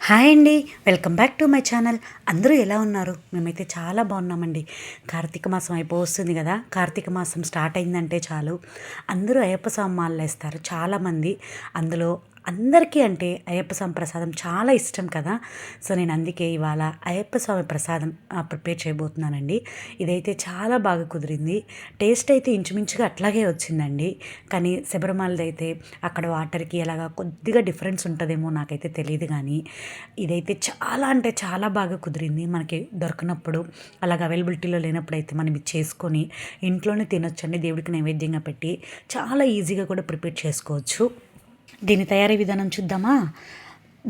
Hi అండి, welcome back to my channel. అందరూ ఎలా ఉన్నారు? మేమైతే చాలా బాగున్నామండి. కార్తీక మాసం అయిపోతుంది కదా. కార్తీక మాసం స్టార్ట్ అయిందంటే చాలు అందరూ అయ్యప్ప స్వామి మాలలు వేస్తారు చాలామంది. అందులో అందరికీ అంటే అయ్యప్ప స్వామి ప్రసాదం చాలా ఇష్టం కదా. సో నేను అందుకే ఇవాళ అయ్యప్ప స్వామి ప్రసాదం ప్రిపేర్ చేయబోతున్నానండి. ఇదైతే చాలా బాగా కుదిరింది. టేస్ట్ అయితే ఇంచుమించుగా అట్లాగే వచ్చిందండి. కానీ శబరిమలది అయితే అక్కడ వాటర్కి అలాగా కొద్దిగా డిఫరెన్స్ ఉంటుందేమో నాకైతే తెలియదు. కానీ ఇదైతే చాలా అంటే చాలా బాగా కుదిరింది. మనకి దొరకనప్పుడు అలాగ అవైలబిలిటీలో లేనప్పుడు అయితే మనం ఇది చేసుకొని ఇంట్లోనే తినొచ్చండి. దేవుడికి నైవేద్యంగా పెట్టి చాలా ఈజీగా కూడా ప్రిపేర్ చేసుకోవచ్చు. దీని తయారీ విధానం చూద్దామా.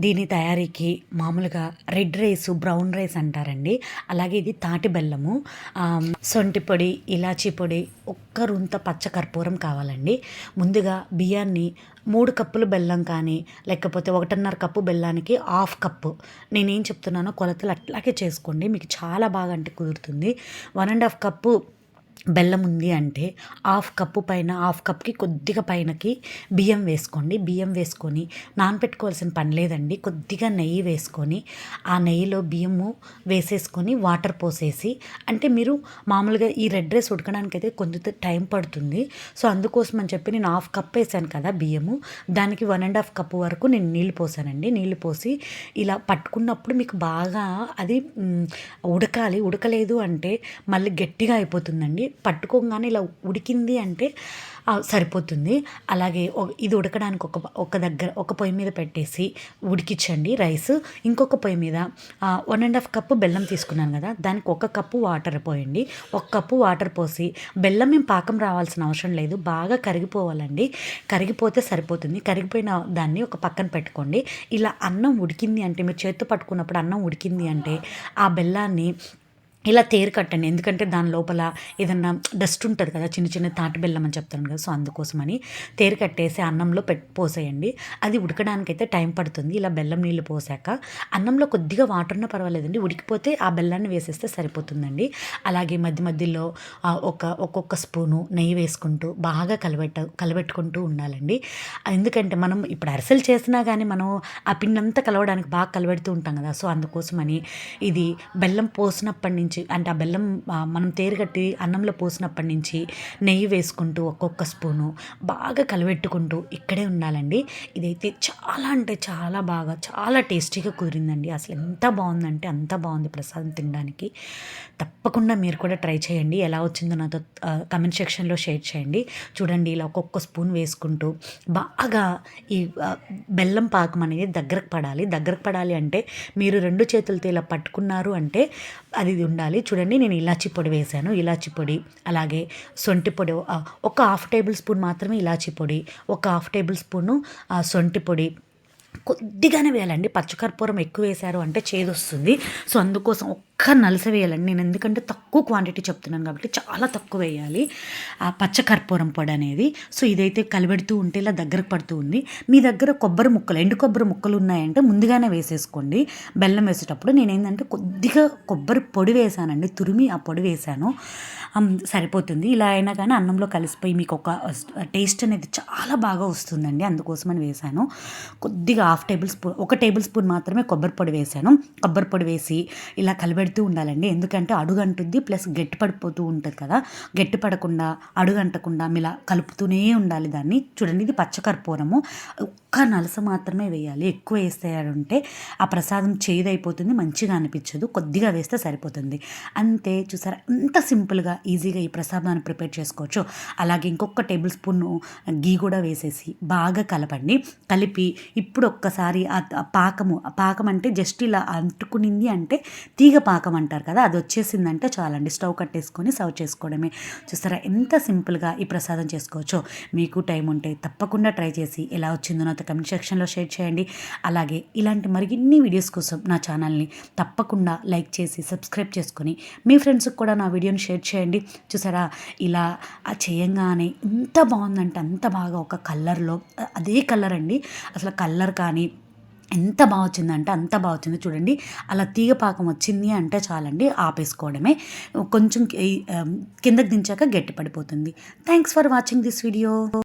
దీని తయారీకి మామూలుగా రెడ్ రైస్, బ్రౌన్ రైస్ అంటారండి. అలాగే ఇది తాటి బెల్లము, సొంటి పొడి, ఇలాచీ పొడి, ఒక్క రుంత పచ్చకర్పూరం కావాలండి. ముందుగా బియ్యాన్ని 3 కప్పులు బెల్లం కానీ లేకపోతే 1.5 కప్పు బెల్లానికి 1/2 కప్పు నేనేం చెప్తున్నానో కొలతలు అట్లాగే చేసుకోండి. మీకు చాలా బాగా అంటే కుదురుతుంది. 1.5 కప్పు బెల్లం ఉంది అంటే 1/2 కప్పు పైన 1/2 కప్కి కొద్దిగా పైనకి బియ్యం వేసుకోండి. బియ్యం వేసుకొని నానపెట్టుకోవాల్సిన పని లేదండి. కొద్దిగా నెయ్యి వేసుకొని ఆ నెయ్యిలో బియ్యము వేసేసుకొని వాటర్ పోసేసి, అంటే మీరు మామూలుగా ఈ రెడ్ రైస్ ఉడకడానికి అయితే కొంచెం టైం పడుతుంది. సో అందుకోసం అని చెప్పి నేను 1/2 కప్ వేసాను కదా బియ్యము, దానికి 1.5 కప్పు వరకు నేను నీళ్ళు పోసానండి. నీళ్ళు పోసి ఇలా పట్టుకున్నప్పుడు మీకు బాగా అది ఉడకాలి. ఉడకలేదు అంటే మళ్ళీ గట్టిగా అయిపోతుందండి. పట్టుకోగానే ఇలా ఉడికింది అంటే సరిపోతుంది. అలాగే ఇది ఉడకడానికి ఒక పొయ్యి మీద పెట్టేసి ఉడికించండి రైస్. ఇంకొక పొయ్యి మీద 1.5 కప్పు బెల్లం తీసుకున్నాను కదా, దానికి 1 కప్పు వాటర్ పోయండి. 1 కప్పు వాటర్ పోసి, బెల్లం ఏం పాకం రావాల్సిన అవసరం లేదు, బాగా కరిగిపోవాలండి. కరిగిపోతే సరిపోతుంది. కరిగిపోయిన దాన్ని ఒక పక్కన పెట్టుకోండి. ఇలా అన్నం ఉడికింది అంటే, మీరు చేత్తో పట్టుకున్నప్పుడు అన్నం ఉడికింది అంటే ఆ బెల్లాన్ని ఇలా తేరు కట్టండి. ఎందుకంటే దాని లోపల ఏదన్నా డస్ట్ ఉంటుంది కదా, చిన్న చిన్న తాటి బెల్లం అని చెప్తాను కదా. సో అందుకోసమని తేరు కట్టేసి అన్నంలో పోసేయండి. అది ఉడకడానికైతే టైం పడుతుంది. ఇలా బెల్లం నీళ్ళు పోసాక అన్నంలో కొద్దిగా వాటర్ ఉన్నా పర్వాలేదండి, ఉడికిపోతే ఆ బెల్లాన్ని వేసేస్తే సరిపోతుందండి. అలాగే మధ్య మధ్యలో ఒక్కొక్క స్పూను నెయ్యి వేసుకుంటూ బాగా కలబెట్టుకుంటూ ఉండాలండి. ఎందుకంటే మనం ఇప్పుడు అరిసెలు చేసినా కానీ మనం ఆ పిండంతా కలవడానికి బాగా కలబెడుతూ ఉంటాం కదా. సో అందుకోసమని ఇది బెల్లం పోసినప్పటి నుంచి, అంటే ఆ బెల్లం మనం తేరుగట్టి అన్నంలో పోసినప్పటి నుంచి నెయ్యి వేసుకుంటూ ఒక్కొక్క స్పూను బాగా కలబెట్టుకుంటూ ఇక్కడే ఉండాలండి. ఇదైతే చాలా అంటే చాలా బాగా, చాలా టేస్టీగా కుదిరిందండి. అసలు ఎంత బాగుందంటే అంత బాగుంది ప్రసాదం తినడానికి. తప్పకుండా మీరు కూడా ట్రై చేయండి. ఎలా వచ్చిందో నాతో కమెంట్ సెక్షన్లో షేర్ చేయండి. చూడండి, ఇలా ఒక్కొక్క స్పూన్ వేసుకుంటూ బాగా ఈ బెల్లం పాకం అనేది దగ్గరకు పడాలి అంటే మీరు 2 చేతులతో ఇలా పట్టుకున్నారు అంటే అది ఉండాలి. చూడండి, నేను ఇలాచీ పొడి వేసాను. ఇలాచీ పొడి, అలాగే సొంటి పొడి, ఒక 1/2 టేబుల్ స్పూన్ మాత్రమే ఇలాచీ పొడి, ఒక 1/2 టేబుల్ స్పూను సొంటి పొడి, కొద్దిగానే వేయాలండి. పచ్చకర్పూరం ఎక్కువ వేశారు అంటే చేదొస్తుంది. సో అందుకోసం ఒక్క నలస వేయాలండి. నేను ఎందుకంటే తక్కువ క్వాంటిటీ చెప్తున్నాను కాబట్టి చాలా తక్కువ వేయాలి ఆ పచ్చకర్పూరం పొడి అనేది. సో ఇదైతే కలిపెడుతూ ఉంటే ఇలా దగ్గరకు పడుతూ ఉంది. మీ దగ్గర కొబ్బరి ముక్కలు, ఎండు కొబ్బరి ముక్కలు ఉన్నాయంటే ముందుగానే వేసేసుకోండి. బెల్లం వేసేటప్పుడు నేనేంటంటే కొద్దిగా కొబ్బరి పొడి వేసానండి, తురిమి ఆ పొడి వేసాను, సరిపోతుంది. ఇలా అయినా కానీ అన్నంలో కలిసిపోయి మీకు ఒక టేస్ట్ అనేది చాలా బాగా వస్తుందండి. అందుకోసమని వేసాను. కొద్దిగా 1/2 టేబుల్ స్పూన్, 1 టేబుల్ స్పూన్ మాత్రమే కొబ్బరి పొడి వేసాను. కొబ్బరి పొడి వేసి ఇలా కలిపెడుతూ ఉండాలండి. ఎందుకంటే అడుగంటుంది, ప్లస్ గట్టి పడిపోతూ ఉంటుంది కదా. గట్టి పడకుండా, అడుగంటకుండా ఇలా కలుపుతూనే ఉండాలి దాన్ని. చూడండి, ఇది పచ్చకర్పూరము, ఒక్క నలస మాత్రమే వేయాలి. ఎక్కువ వేసేయాలంటే ఆ ప్రసాదం చేదైపోతుంది, మంచిగా అనిపించదు. కొద్దిగా వేస్తే సరిపోతుంది అంతే. చూసారా, ఎంత సింపుల్గా ఈజీగా ఈ ప్రసాదాన్ని ప్రిపేర్ చేసుకోవచ్చు. అలాగే ఇంకొక టేబుల్ స్పూన్ గీ కూడా వేసేసి బాగా కలపండి. కలిపి ఇప్పుడు ఒక్కసారి ఆ పాకం అంటే జస్ట్ ఇలా అంటుకునింది అంటే తీగ పాకం అంటారు కదా, అది వచ్చేసిందంటే చాలండి. స్టవ్ కట్టేసుకొని సర్వ్ చేసుకోవడమే. చూస్తారా ఎంత సింపుల్గా ఈ ప్రసాదం చేసుకోవచ్చో. మీకు టైం ఉంటే తప్పకుండా ట్రై చేసి ఎలా వచ్చిందో నాతో కమెంట్ సెక్షన్లో షేర్ చేయండి. అలాగే ఇలాంటి మరిన్ని వీడియోస్ కోసం నా ఛానల్ని తప్పకుండా లైక్ చేసి సబ్స్క్రైబ్ చేసుకొని మీ ఫ్రెండ్స్కి కూడా నా వీడియోని షేర్ చేయండి. చూసారా, ఇలా చేయంగానే ఎంత బాగుందంటే అంత బాగా, ఒక కలర్లో అదే కలర్ అండి. అసలు కలర్ కానీ ఎంత బాగా వచ్చిందంటే అంత బాగా వచ్చింది. చూడండి, అలా తీగ పాకం వచ్చింది అంటే చాలండి, ఆపేసుకోవడమే. కొంచెం కిందకి దించాక గట్టి పడిపోతుంది. Thanks for watching this video.